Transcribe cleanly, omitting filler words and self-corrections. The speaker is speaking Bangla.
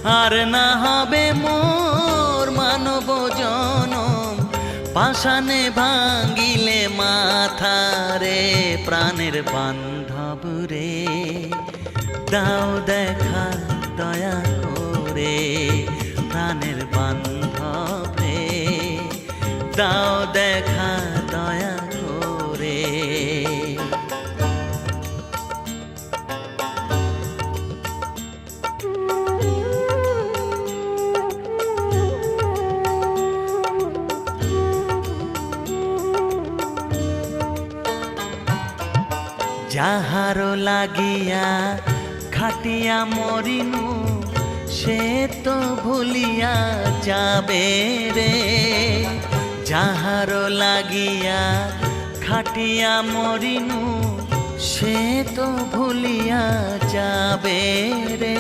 আর না হবে মোর মানব জনম, পাষাণে ভাঙ্গিলে মাথা রে। প্রাণের বান্ধব রে, দাও দেখা দয়া করে। প্রাণের বান্ধব রে, দাও দেখা দয়া করে। যাহারো লাগিয়া খাটিয়া মরিনু, সে তো ভুলিয়া যাবে রে। যাহারো লাগিয়া খাটিয়া মরিনু, সে তো ভুলিয়া যাবে রে।